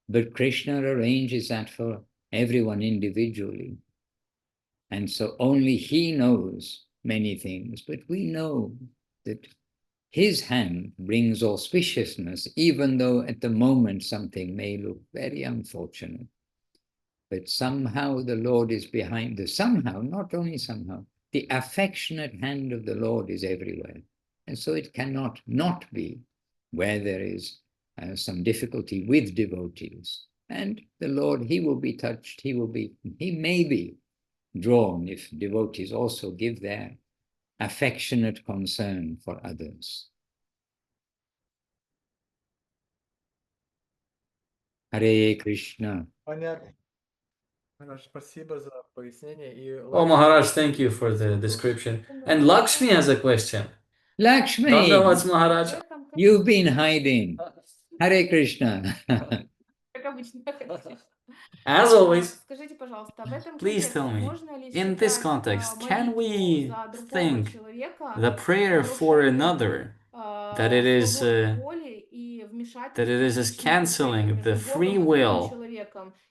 But Krishna arranges that for everyone individually. And so only he knows many things, but we know that his hand brings auspiciousness, even though at the moment something may look very unfortunate. But somehow the Lord is behind the somehow, not only somehow, the affectionate hand of the Lord is everywhere. And so it cannot not be where there is some difficulty with devotees. And the Lord, he will be touched, he may be drawn if devotees also give their affectionate concern for others. Hare Krishna. Понятно. Maharaj, спасибо за пояснение. И Oh, Maharaj, thank you for the description. And Lakshmi has a question. Lakshmi, Dandavats, Maharaj. you've been hiding. Hare Krishna. As always, please tell me, in this context, can we think the prayer for another that it is as canceling the free will,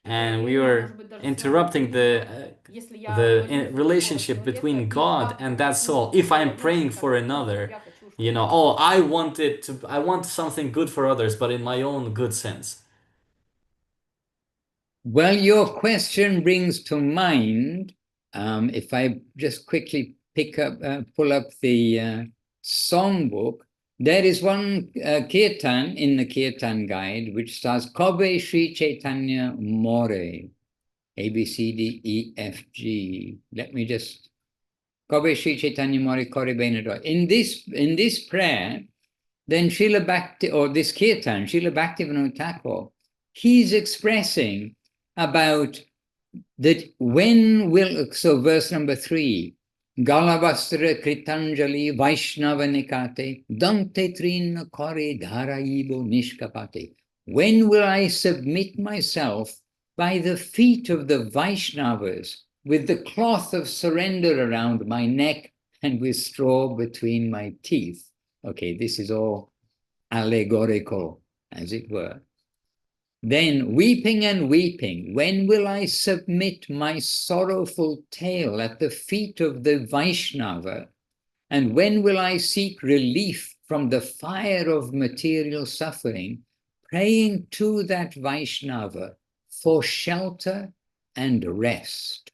and we are interrupting the relationship between God and that soul? If I'm praying for another, oh, I want something good for others, but in my own good sense. Well, your question brings to mind, if I just quickly pull up the songbook, there is one kirtan in the kirtan guide which starts Kobe Sri Chaitanya More, A, B, C, D, E, F, G. Let me just, Kobe Sri Chaitanya More Kore Benador. In this prayer, then Srila Bhakti, or this kirtan, Srila Bhaktivinoda Thakur, he's expressing about that when will, so verse number 3, Galavastra Kritanjali Vaishnava Nikate Dante Trina Kore Dharaibo Nishkapate. When will I submit myself by the feet of the Vaishnavas with the cloth of surrender around my neck and with straw between my teeth? Okay, this is all allegorical, as it were. Then weeping and weeping, when will I submit my sorrowful tale at the feet of the Vaishnava? And when will I seek relief from the fire of material suffering, praying to that Vaishnava for shelter and rest?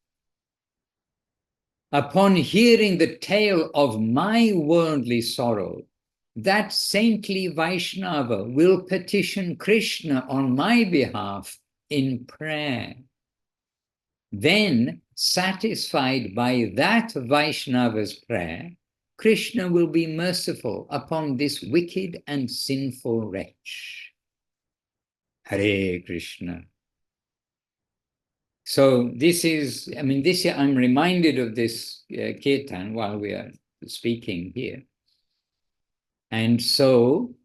Upon hearing the tale of my worldly sorrow, that saintly Vaishnava will petition Krishna on my behalf in prayer. Then, satisfied by that Vaishnava's prayer, Krishna will be merciful upon this wicked and sinful wretch. Hare Krishna. So this is, this year I'm reminded of this kirtan while we are speaking here. And so,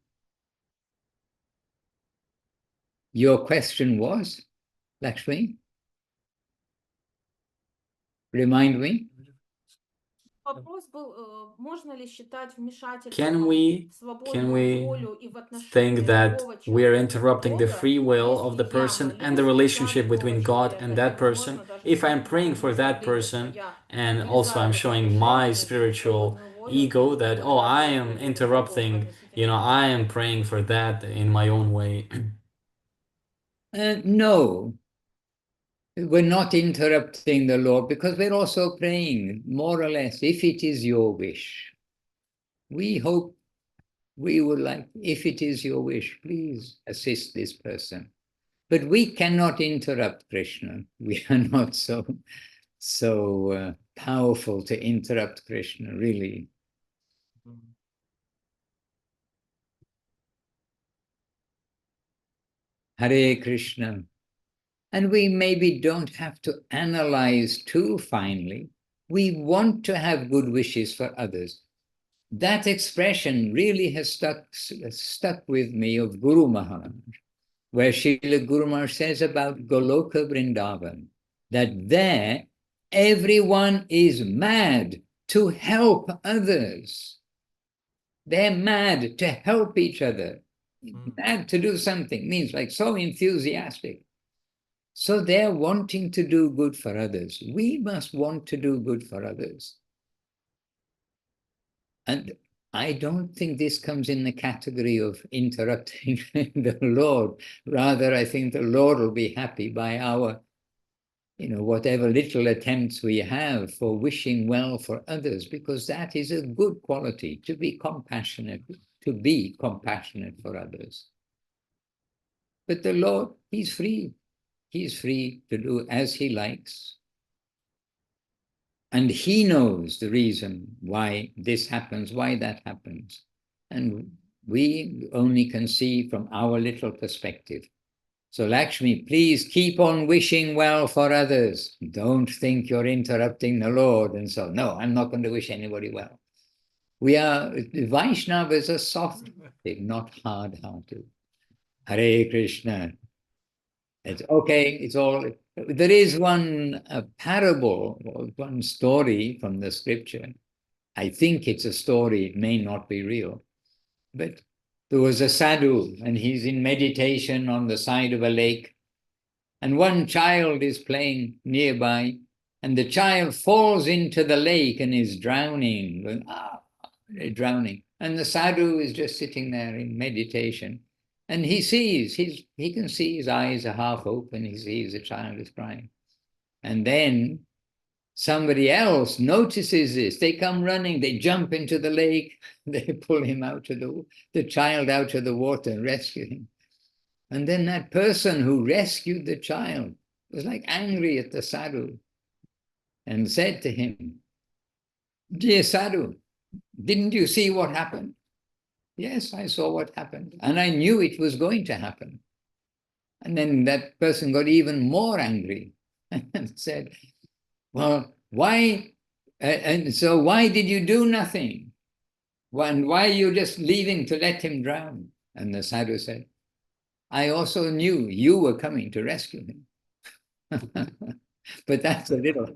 your question was, Lakshmi? Remind me? Can we think that we are interrupting the free will of the person and the relationship between God and that person? If I'm praying for that person, and also I'm showing my spiritual ego that, oh, I am interrupting, I am praying for that in my own way. No. We're not interrupting the Lord because we're also praying, more or less, if it is your wish. We hope, we would like, if it is your wish, please assist this person. But we cannot interrupt Krishna. We are not so powerful to interrupt Krishna, really. Hare Krishna. And we maybe don't have to analyze too finely. We want to have good wishes for others. That expression really has stuck with me of Guru Maharaj, where Srila Guru Maharaj says about Goloka Vrindavan, that there everyone is mad to help others. They're mad to help each other. Mad to do something means like so enthusiastic. So they're wanting to do good for others. We must want to do good for others. And I don't think this comes in the category of interrupting the Lord. Rather, I think the Lord will be happy by our, whatever little attempts we have for wishing well for others, because that is a good quality, to be compassionate for others. But the Lord, He's free. He's free to do as He likes. And He knows the reason why this happens, why that happens. And we only can see from our little perspective. So Lakshmi, please keep on wishing well for others. Don't think you're interrupting the Lord. And so, no, I'm not going to wish anybody well. Vaishnavas are soft, not hard-hearted. Hare Krishna. It's okay, it's all. There is one parable, one story from the scripture. I think it's a story, it may not be real. But there was a sadhu, and he's in meditation on the side of a lake. And one child is playing nearby, and the child falls into the lake and is drowning, drowning. And the sadhu is just sitting there in meditation. And he can see his eyes are half open, he sees the child is crying. And then somebody else notices this. They come running, they jump into the lake, they pull him out of the child out of the water and rescue him. And then that person who rescued the child was like angry at the sadhu and said to him, "Dear sadhu, didn't you see what happened?" "Yes, I saw what happened, and I knew it was going to happen." And then that person got even more angry and said, "Well, why? And so why did you do nothing? Why are you just leaving to let him drown?" And the sadhu said, "I also knew you were coming to rescue him." But that's a little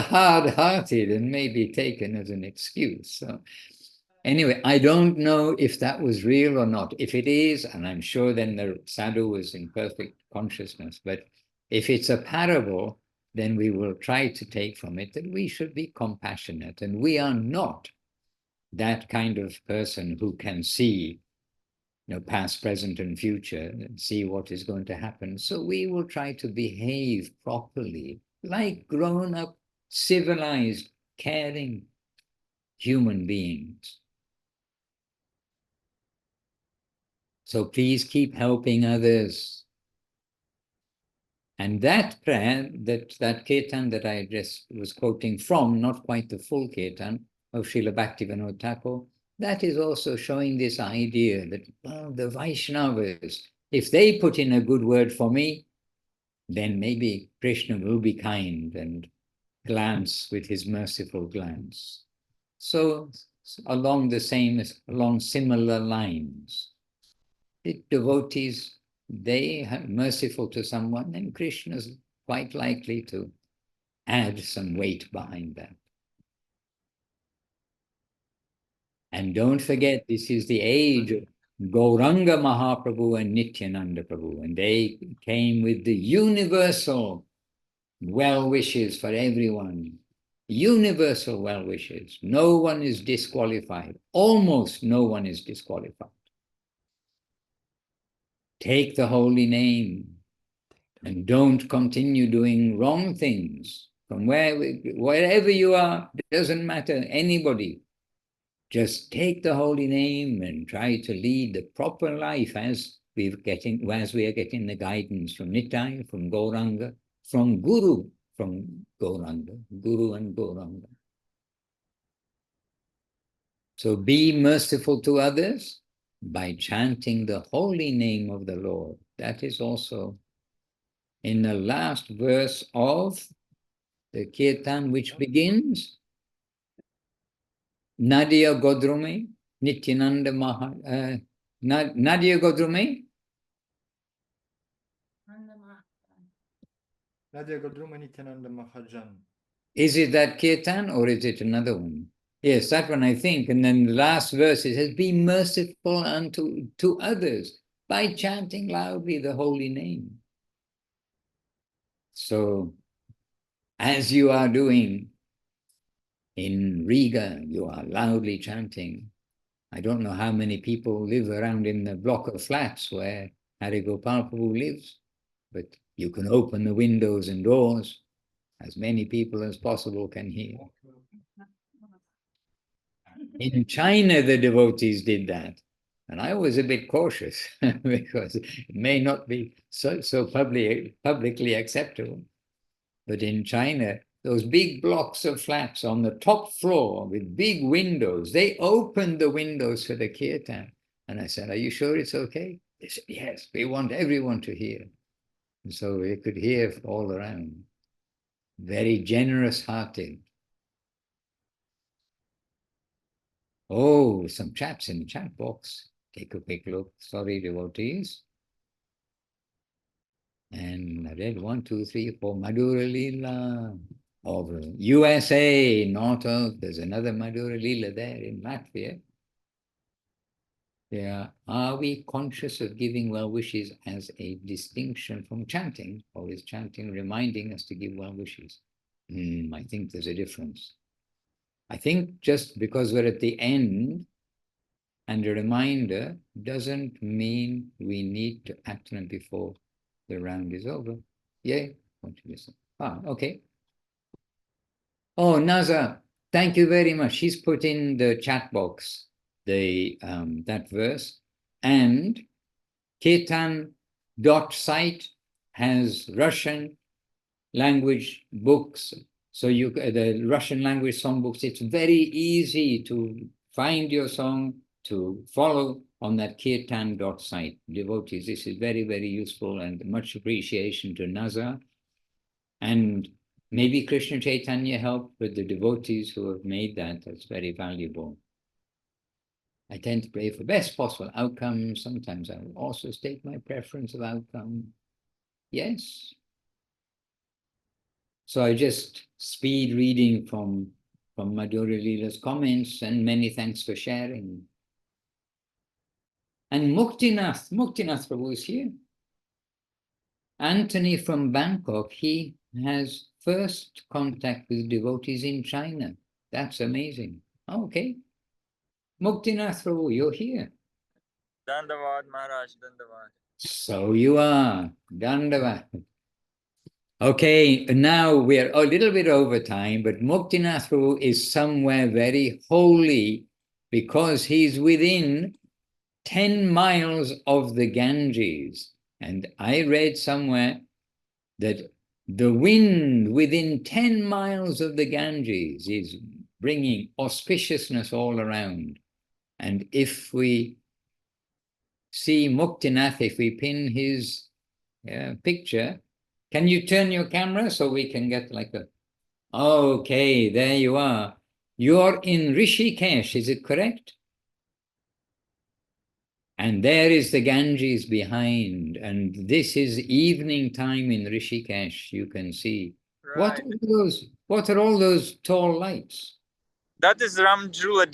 hard-hearted and may be taken as an excuse. So anyway, I don't know if that was real or not. If it is, and I'm sure then the sadhu was in perfect consciousness, but if it's a parable, then we will try to take from it that we should be compassionate, and we are not that kind of person who can see past, present, and future, and see what is going to happen. So we will try to behave properly, like grown-up, civilized, caring human beings. So please keep helping others. And that prayer, that kirtan that I just was quoting from, not quite the full kirtan of Srila Bhaktivinoda Thakur, that is also showing this idea that, well, the Vaishnavas, if they put in a good word for me, then maybe Krishna will be kind and glance with his merciful glance. So along similar lines, the devotees, they are merciful to someone, and Krishna is quite likely to add some weight behind that. And don't forget, this is the age of Gauranga Mahaprabhu and Nityananda Prabhu, and they came with the universal well wishes for everyone. Universal well wishes. No one is disqualified. Almost no one is disqualified. Take the holy name and don't continue doing wrong things. From wherever you are, it doesn't matter, anybody. Just take the holy name and try to lead the proper life as we are getting the guidance from Nitai, from Gauranga, from Guru and Gauranga. So be merciful to others by chanting the holy name of the Lord. That is also in the last verse of the Kirtan, which begins Nadia Godrume, Nityananda Nadia Godrume. Nadia Godruma Nityananda Mahajan. Is it that Kirtan or is it another one? Yes, that one I think. And then the last verse, it says, be merciful to others by chanting loudly the holy name. So, as you are doing in Riga, you are loudly chanting. I don't know how many people live around in the block of flats where Harigopal Prabhu lives, but you can open the windows and doors. As many people as possible can hear. In China, the devotees did that. And I was a bit cautious because it may not be so publicly acceptable. But in China, those big blocks of flats on the top floor with big windows, they opened the windows for the kirtan. And I said, are you sure it's okay? They said, yes, we want everyone to hear. And so we could hear all around. Very generous-hearted. Oh, some chats in the chat box. Take a quick look. Sorry, devotees. And I read 1, 2, 3, 4. Madhura Leela of USA, not of. There's another Madhura Leela there in Latvia. Yeah. Are we conscious of giving well wishes as a distinction from chanting, or is chanting reminding us to give well wishes? I think there's a difference. I think just because we're at the end and a reminder doesn't mean we need to act on it before the round is over. Yay? Want to listen? Okay. Oh, Naza, thank you very much. She's put in the chat box that verse, and Kirtan.site has Russian language books. So the Russian language songbooks, it's very easy to find your song, to follow on that Kirtan.site. Devotees, this is very, very useful, and much appreciation to Naza. And maybe Krishna Chaitanya helped with the devotees who have made that. That's very valuable. I tend to pray for best possible outcome. Sometimes I will also state my preference of outcome. Yes. So I just speed reading from Madhura Leela's comments, and many thanks for sharing. And Muktinath Prabhu is here. Anthony from Bangkok, he has first contact with devotees in China. That's amazing. Okay. Muktinath Prabhu, you're here. Dandavad, Maharaj, Dandavad. So you are. Dandavad. Okay, now we're a little bit over time, but Muktinath Prabhu is somewhere very holy because he's within 10 miles of the Ganges. And I read somewhere that the wind within 10 miles of the Ganges is bringing auspiciousness all around. And if we see Muktinath, if we pin his picture, can you turn your camera so we can get like a... Okay, there you are. You're in Rishikesh, is it correct? And there is the Ganges behind, and this is evening time in Rishikesh, you can see. Right. What are all those tall lights? That is Ramjula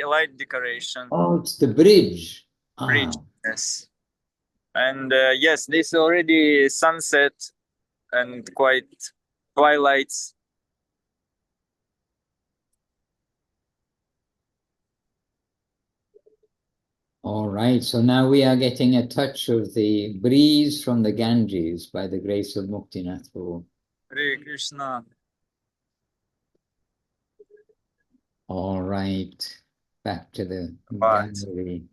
light decoration. Oh, it's the bridge. Bridge, yes. And yes, this already sunset and quite twilights. All right, so now we are getting a touch of the breeze from the Ganges by the grace of Muktinath Prabhu. Hare Krishna. All right, back to the gallery.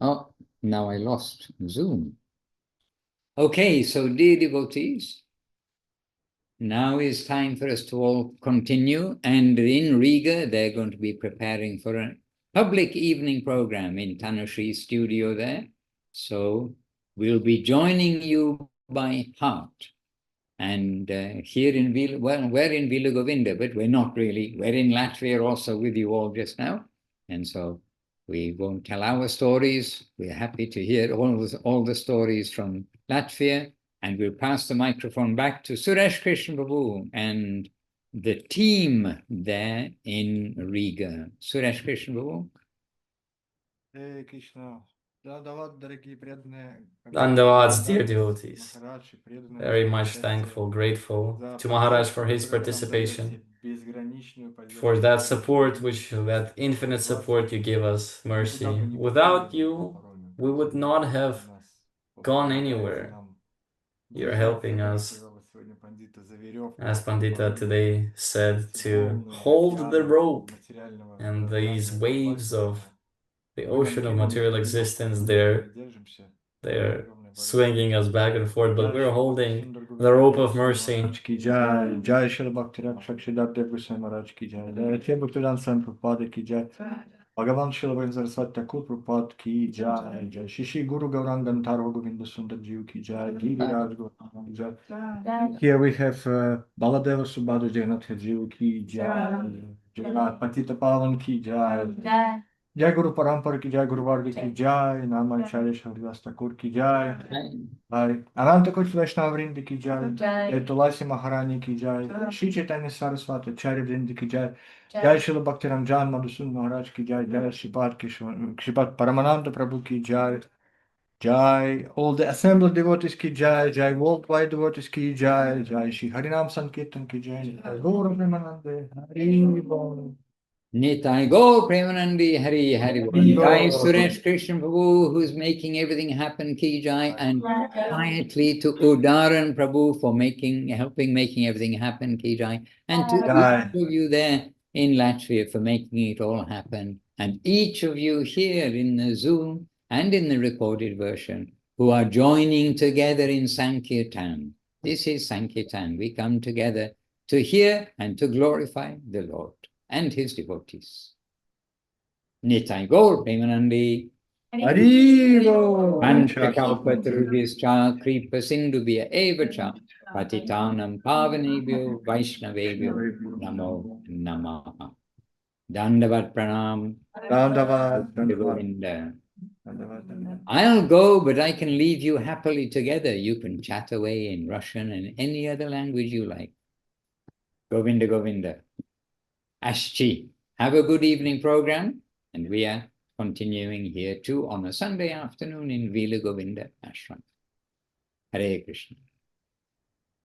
Oh, now I lost Zoom. Okay, so dear devotees, now is time for us to all continue. And in Riga, they're going to be preparing for a public evening program in Tanushree studio there. So we'll be joining you by heart. And here in Vila, well, we're in Vila Govinda, but we're not really. We're in Latvia also with you all just now. And so we won't tell our stories. We're happy to hear all the stories from Latvia. And we'll pass the microphone back to Suresh Krishna Babu and the team there in Riga. Suresh Krishna Babu. Hare Krishna. Dandavad, dear devotees. Very much thankful, grateful to Maharaj for his participation, for that support, that infinite support you give us, mercy. Without you, we would not have gone anywhere. You're helping us, as Pandita today said, to hold the rope, and these waves of the ocean of material existence, they're swinging us back and forth, but we're holding the rope of mercy. Jai Srila Bhakti-Rag Shakshidhar Devi Maharaj ki jai. Jai Bhaktivedanta Swami Prabhupada ki jai. Bhagavan Srila Bhakti Saraswati Thakur Prabhupada ki jai. Jai Shishi Guru Gauranga Antaro Govinda Sundar Jiv ki jai. Giriraj Gauranga ki jai. Here we have Baladeva Subhadra Jagannath Jiv ki jai. Jagannath Patita Pavan ki jai. Jai Guru Parampara ki jai. Guru Varga ki jai. Namacharya Haridas Thakur ki jai. Ananta Koch Vaishnava Vrindi ki jai. Tulasi Maharani ki jai. Shri Chaitanya Saraswati Acharya Vrindi ki jai. Jai Srila Bhakti Ramjan Madhusudan Maharaj ki jai. Jai Sripad Paramananda Prabhu ki jai. Jai all the assembled devotees ki jai. Jai worldwide devotees ki jai. Jai Shri Harinam Sankirtan ki jai. Jai Gaura Premanande Hari Bol. Nitai Gaur Premanandi Hari Hari Bol. Jai Suresh Krishna Prabhu, who's making everything happen, ki jai, and quietly to Udaran Prabhu for helping making everything happen, ki jai, and to each of you there in Latvia for making it all happen, and each of you here in the Zoom and in the recorded version who are joining together in Sankirtan. This is Sankirtan. We come together to hear and to glorify the Lord and his devotees. Nitai Gaur Premanandi Haribo. Panchakalpatarubhyascha Kripa Sindhubhya Evacha Patitanam Pavanebhyo Vaishnavebhyo Namo Namaha. Dandavat Pranam. Govinda. I'll go, but I can leave you happily together. You can chat away in Russian and any other language you like. Govinda Govinda. Ashchi. Have a good evening program, and we are continuing here too on a Sunday afternoon in Vila Govinda Ashram. Hare Krishna.